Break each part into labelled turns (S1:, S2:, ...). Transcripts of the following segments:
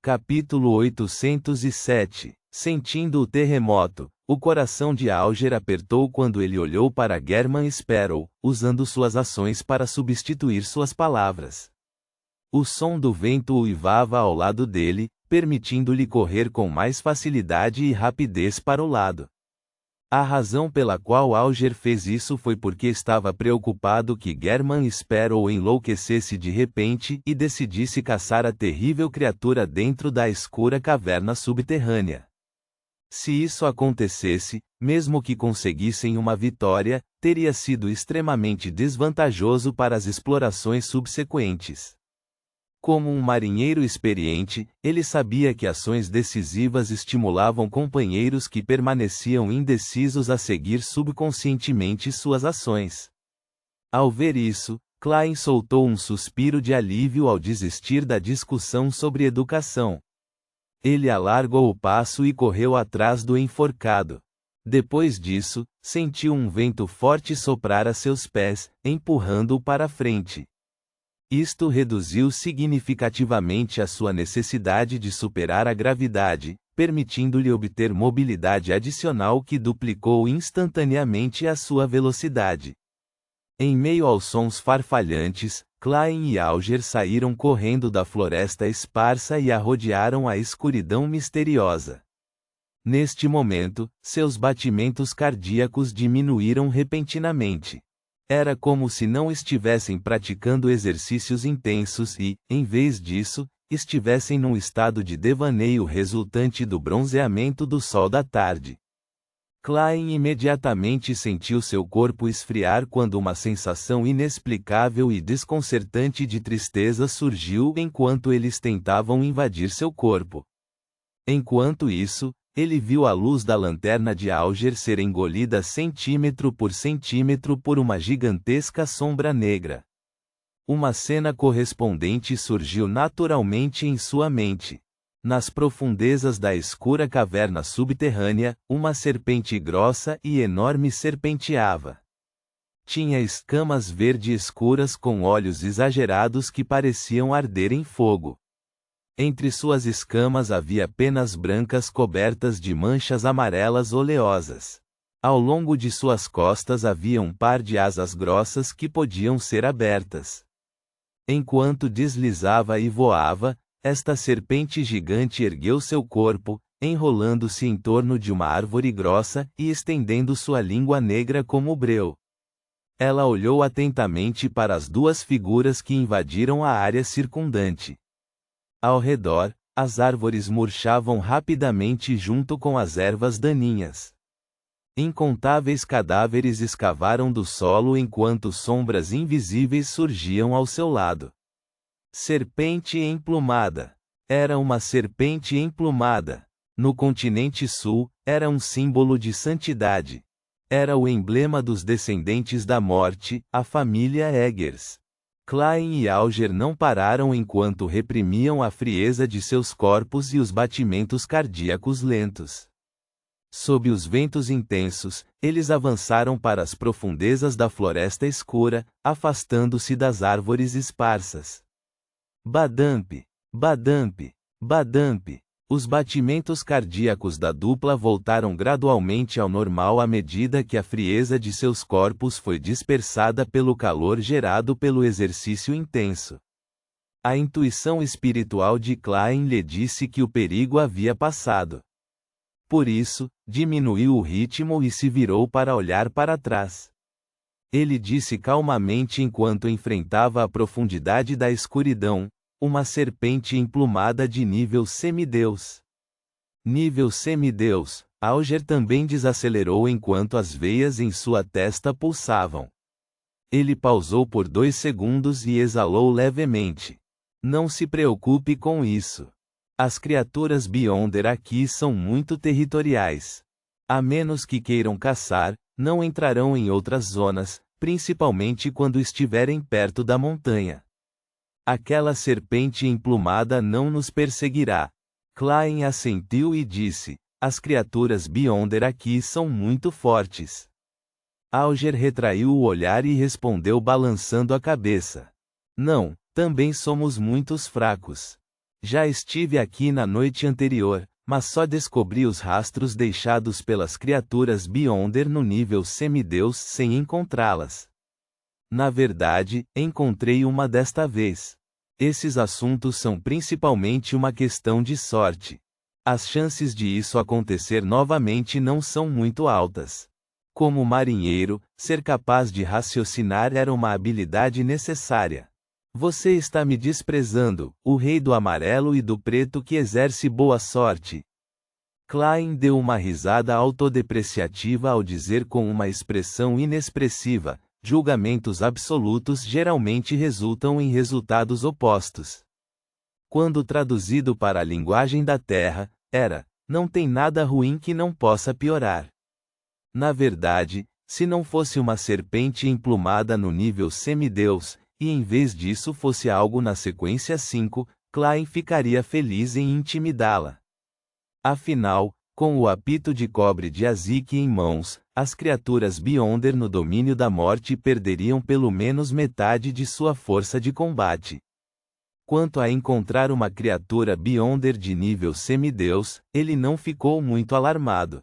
S1: Capítulo 807. Sentindo o terremoto, o coração de Alger apertou quando ele olhou para German Sparrow, usando suas ações para substituir suas palavras. O som do vento uivava ao lado dele, permitindo-lhe correr com mais facilidade e rapidez para o lado. A razão pela qual Alger fez isso foi porque estava preocupado que German Sparrow enlouquecesse de repente e decidisse caçar a terrível criatura dentro da escura caverna subterrânea. Se isso acontecesse, mesmo que conseguissem uma vitória, teria sido extremamente desvantajoso para as explorações subsequentes. Como um marinheiro experiente, ele sabia que ações decisivas estimulavam companheiros que permaneciam indecisos a seguir subconscientemente suas ações. Ao ver isso, Klein soltou um suspiro de alívio ao desistir da discussão sobre educação. Ele alargou o passo e correu atrás do enforcado. Depois disso, sentiu um vento forte soprar a seus pés, empurrando-o para frente. Isto reduziu significativamente a sua necessidade de superar a gravidade, permitindo-lhe obter mobilidade adicional que duplicou instantaneamente a sua velocidade. Em meio aos sons farfalhantes, Klein e Alger saíram correndo da floresta esparsa e a rodearam a escuridão misteriosa. Neste momento, seus batimentos cardíacos diminuíram repentinamente. Era como se não estivessem praticando exercícios intensos e, em vez disso, estivessem num estado de devaneio resultante do bronzeamento do sol da tarde. Klein imediatamente sentiu seu corpo esfriar quando uma sensação inexplicável e desconcertante de tristeza surgiu enquanto eles tentavam invadir seu corpo. Enquanto isso, ele viu a luz da lanterna de Alger ser engolida centímetro por uma gigantesca sombra negra. Uma cena correspondente surgiu naturalmente em sua mente. Nas profundezas da escura caverna subterrânea, uma serpente grossa e enorme serpenteava. Tinha escamas verde escuras com olhos exagerados que pareciam arder em fogo. Entre suas escamas havia penas brancas cobertas de manchas amarelas oleosas. Ao longo de suas costas havia um par de asas grossas que podiam ser abertas. Enquanto deslizava e voava, esta serpente gigante ergueu seu corpo, enrolando-se em torno de uma árvore grossa e estendendo sua língua negra como breu. Ela olhou atentamente para as duas figuras que invadiram a área circundante. Ao redor, as árvores murchavam rapidamente junto com as ervas daninhas. Incontáveis cadáveres escavaram do solo enquanto sombras invisíveis surgiam ao seu lado. Serpente emplumada. Era uma serpente emplumada. No continente sul, era um símbolo de santidade. Era o emblema dos descendentes da morte, a família Eggers. Klein e Alger não pararam enquanto reprimiam a frieza de seus corpos e os batimentos cardíacos lentos. Sob os ventos intensos, eles avançaram para as profundezas da floresta escura, afastando-se das árvores esparsas. Badamp, badamp, badamp. Os batimentos cardíacos da dupla voltaram gradualmente ao normal à medida que a frieza de seus corpos foi dispersada pelo calor gerado pelo exercício intenso. A intuição espiritual de Klein lhe disse que o perigo havia passado. Por isso, diminuiu o ritmo e se virou para olhar para trás. Ele disse calmamente enquanto enfrentava a profundidade da escuridão: uma serpente emplumada de nível semideus. Nível semideus. Alger também desacelerou enquanto as veias em sua testa pulsavam. Ele pausou por 2 segundos e exalou levemente. Não se preocupe com isso. As criaturas Beyonder aqui são muito territoriais. A menos que queiram caçar, não entrarão em outras zonas, principalmente quando estiverem perto da montanha. Aquela serpente emplumada não nos perseguirá. Klein assentiu e disse: as criaturas Beyonder aqui são muito fortes. Alger retraiu o olhar e respondeu balançando a cabeça: não, também somos muito fracos. Já estive aqui na noite anterior, mas só descobri os rastros deixados pelas criaturas Beyonder no nível semideus sem encontrá-las. Na verdade, encontrei uma desta vez. Esses assuntos são principalmente uma questão de sorte. As chances de isso acontecer novamente não são muito altas. Como marinheiro, ser capaz de raciocinar era uma habilidade necessária. Você está me desprezando, o rei do amarelo e do preto que exerce boa sorte. Klein deu uma risada autodepreciativa ao dizer com uma expressão inexpressiva: julgamentos absolutos geralmente resultam em resultados opostos. Quando traduzido para a linguagem da Terra, era: não tem nada ruim que não possa piorar. Na verdade, se não fosse uma serpente emplumada no nível semideus, e em vez disso fosse algo na sequência 5, Klein ficaria feliz em intimidá-la. Afinal, com o apito de cobre de Azik em mãos, as criaturas Beyonder no domínio da morte perderiam pelo menos metade de sua força de combate. Quanto a encontrar uma criatura Beyonder de nível semideus, ele não ficou muito alarmado.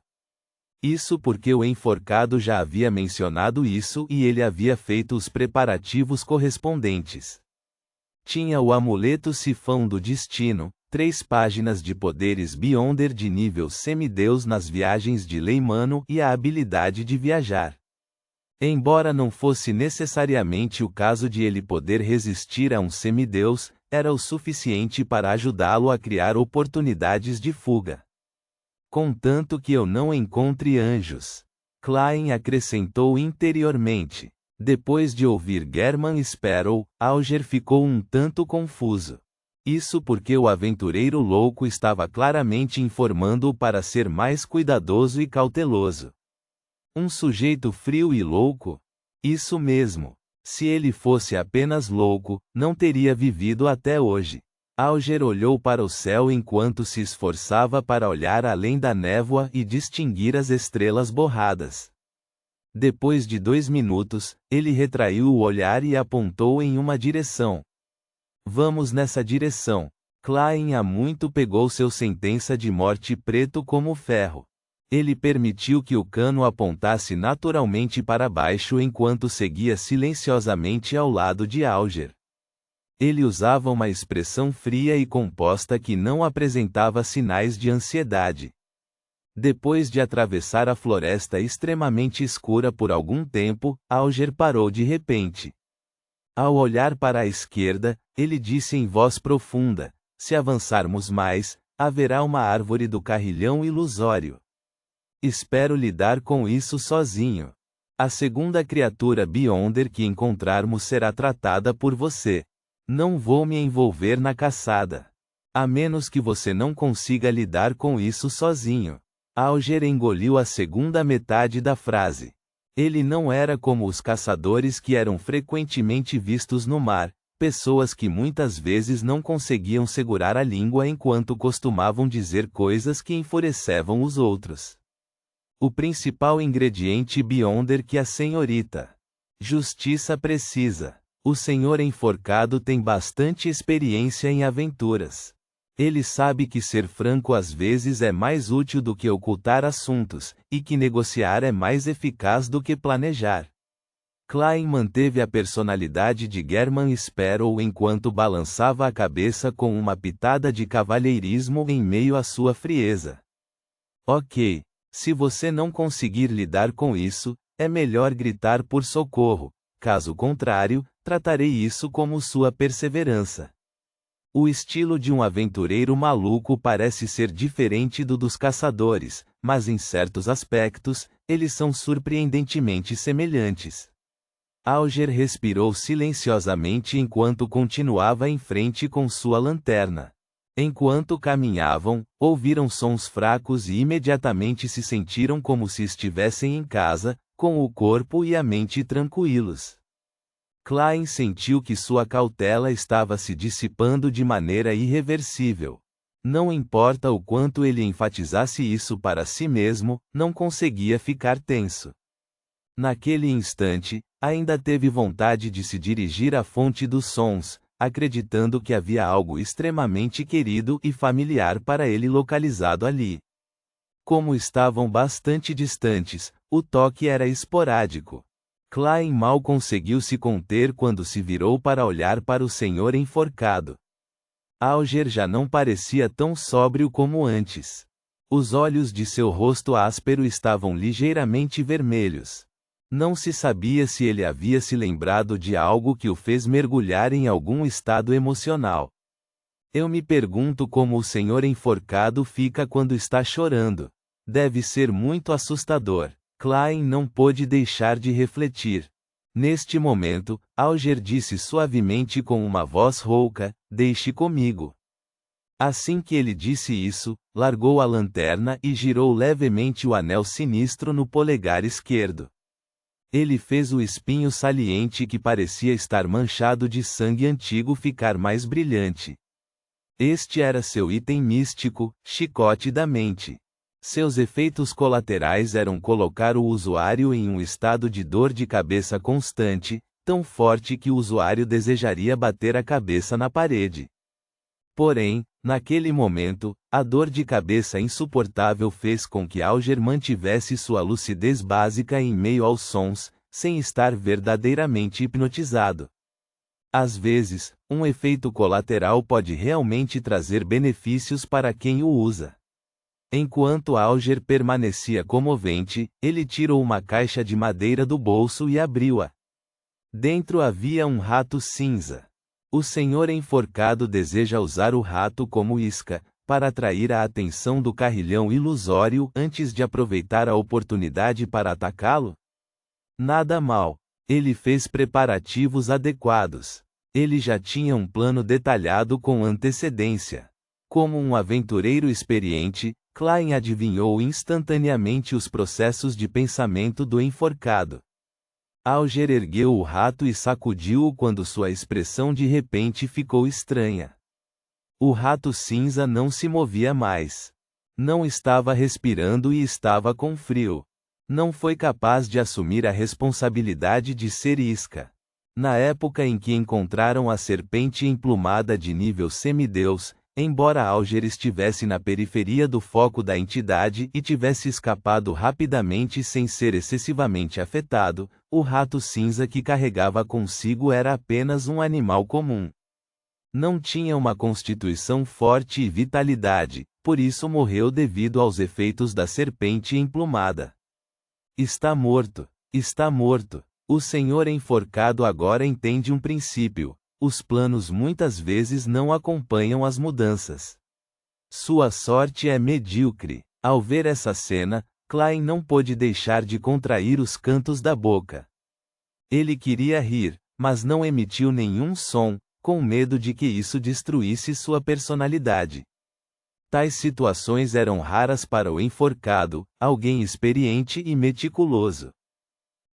S1: Isso porque o enforcado já havia mencionado isso e ele havia feito os preparativos correspondentes. Tinha o amuleto sifão do destino, 3 páginas de poderes Beyonder de nível semideus nas viagens de Leimano e a habilidade de viajar. Embora não fosse necessariamente o caso de ele poder resistir a um semideus, era o suficiente para ajudá-lo a criar oportunidades de fuga. Contanto que eu não encontre anjos. Klein acrescentou interiormente. Depois de ouvir German Sparrow, Alger ficou um tanto confuso. Isso porque o aventureiro louco estava claramente informando-o para ser mais cuidadoso e cauteloso. Um sujeito frio e louco? Isso mesmo. Se ele fosse apenas louco, não teria vivido até hoje. Alger olhou para o céu enquanto se esforçava para olhar além da névoa e distinguir as estrelas borradas. Depois de 2 minutos, ele retraiu o olhar e apontou em uma direção. Vamos nessa direção. Klein há muito pegou seu sentença de morte preto como ferro. Ele permitiu que o cano apontasse naturalmente para baixo enquanto seguia silenciosamente ao lado de Alger. Ele usava uma expressão fria e composta que não apresentava sinais de ansiedade. Depois de atravessar a floresta extremamente escura por algum tempo, Alger parou de repente. Ao olhar para a esquerda, ele disse em voz profunda: se avançarmos mais, haverá uma árvore do carrilhão ilusório. Espero lidar com isso sozinho. A segunda criatura Beyonder que encontrarmos será tratada por você. Não vou me envolver na caçada. A menos que você não consiga lidar com isso sozinho. Alger engoliu a segunda metade da frase. Ele não era como os caçadores que eram frequentemente vistos no mar, pessoas que muitas vezes não conseguiam segurar a língua enquanto costumavam dizer coisas que enfurecevam os outros. O principal ingrediente Beyonder que a senhorita Justiça precisa. O senhor enforcado tem bastante experiência em aventuras. Ele sabe que ser franco às vezes é mais útil do que ocultar assuntos, e que negociar é mais eficaz do que planejar. Klein manteve a personalidade de German Sparrow enquanto balançava a cabeça com uma pitada de cavalheirismo em meio à sua frieza. Ok, se você não conseguir lidar com isso, é melhor gritar por socorro. Caso contrário, tratarei isso como sua perseverança. O estilo de um aventureiro maluco parece ser diferente do dos caçadores, mas em certos aspectos, eles são surpreendentemente semelhantes. Alger respirou silenciosamente enquanto continuava em frente com sua lanterna. Enquanto caminhavam, ouviram sons fracos e imediatamente se sentiram como se estivessem em casa, com o corpo e a mente tranquilos. Klein sentiu que sua cautela estava se dissipando de maneira irreversível. Não importa o quanto ele enfatizasse isso para si mesmo, não conseguia ficar tenso. Naquele instante, ainda teve vontade de se dirigir à fonte dos sons, acreditando que havia algo extremamente querido e familiar para ele localizado ali. Como estavam bastante distantes, o toque era esporádico. Klein mal conseguiu se conter quando se virou para olhar para o senhor enforcado. Alger já não parecia tão sóbrio como antes. Os olhos de seu rosto áspero estavam ligeiramente vermelhos. Não se sabia se ele havia se lembrado de algo que o fez mergulhar em algum estado emocional. Eu me pergunto como o senhor enforcado fica quando está chorando. Deve ser muito assustador. Klein não pôde deixar de refletir. Neste momento, Alger disse suavemente com uma voz rouca: "Deixe comigo." Assim que ele disse isso, largou a lanterna e girou levemente o anel sinistro no polegar esquerdo. Ele fez o espinho saliente que parecia estar manchado de sangue antigo ficar mais brilhante. Este era seu item místico, chicote da mente. Seus efeitos colaterais eram colocar o usuário em um estado de dor de cabeça constante, tão forte que o usuário desejaria bater a cabeça na parede. Porém, naquele momento, a dor de cabeça insuportável fez com que Alger mantivesse sua lucidez básica em meio aos sons, sem estar verdadeiramente hipnotizado. Às vezes, um efeito colateral pode realmente trazer benefícios para quem o usa. Enquanto Alger permanecia comovente, ele tirou uma caixa de madeira do bolso e abriu-a. Dentro havia um rato cinza. O senhor enforcado deseja usar o rato como isca, para atrair a atenção do carrilhão ilusório antes de aproveitar a oportunidade para atacá-lo? Nada mal. Ele fez preparativos adequados. Ele já tinha um plano detalhado com antecedência. Como um aventureiro experiente, Klein adivinhou instantaneamente os processos de pensamento do enforcado. Alger ergueu o rato e sacudiu-o quando sua expressão de repente ficou estranha. O rato cinza não se movia mais. Não estava respirando e estava com frio. Não foi capaz de assumir a responsabilidade de ser isca. Na época em que encontraram a serpente emplumada de nível semideus, embora Alger estivesse na periferia do foco da entidade e tivesse escapado rapidamente sem ser excessivamente afetado, o rato cinza que carregava consigo era apenas um animal comum. Não tinha uma constituição forte e vitalidade, por isso morreu devido aos efeitos da serpente emplumada. Está morto. Está morto. O senhor enforcado agora entende um princípio. Os planos muitas vezes não acompanham as mudanças. Sua sorte é medíocre. Ao ver essa cena, Klein não pôde deixar de contrair os cantos da boca. Ele queria rir, mas não emitiu nenhum som, com medo de que isso destruísse sua personalidade. Tais situações eram raras para o enforcado, alguém experiente e meticuloso.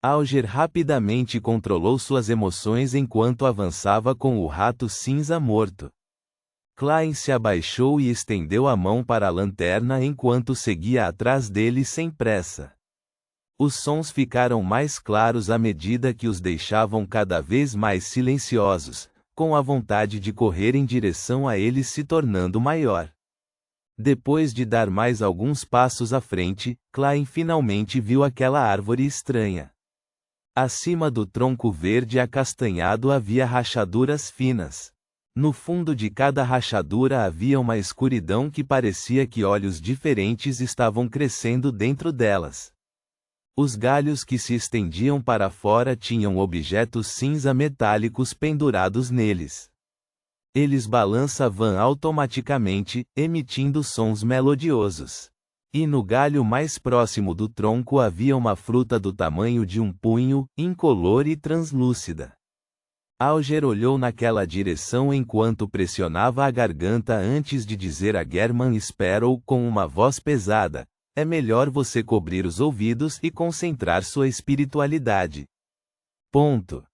S1: Alger rapidamente controlou suas emoções enquanto avançava com o rato cinza morto. Klein se abaixou e estendeu a mão para a lanterna enquanto seguia atrás dele sem pressa. Os sons ficaram mais claros à medida que os deixavam cada vez mais silenciosos, com a vontade de correr em direção a eles se tornando maior. Depois de dar mais alguns passos à frente, Klein finalmente viu aquela árvore estranha. Acima do tronco verde acastanhado havia rachaduras finas. No fundo de cada rachadura havia uma escuridão que parecia que olhos diferentes estavam crescendo dentro delas. Os galhos que se estendiam para fora tinham objetos cinza metálicos pendurados neles. Eles balançavam automaticamente, emitindo sons melodiosos. E no galho mais próximo do tronco havia uma fruta do tamanho de um punho, incolor e translúcida. Alger olhou naquela direção enquanto pressionava a garganta antes de dizer a German Sparrow com uma voz pesada: "É melhor você cobrir os ouvidos e concentrar sua espiritualidade." Ponto.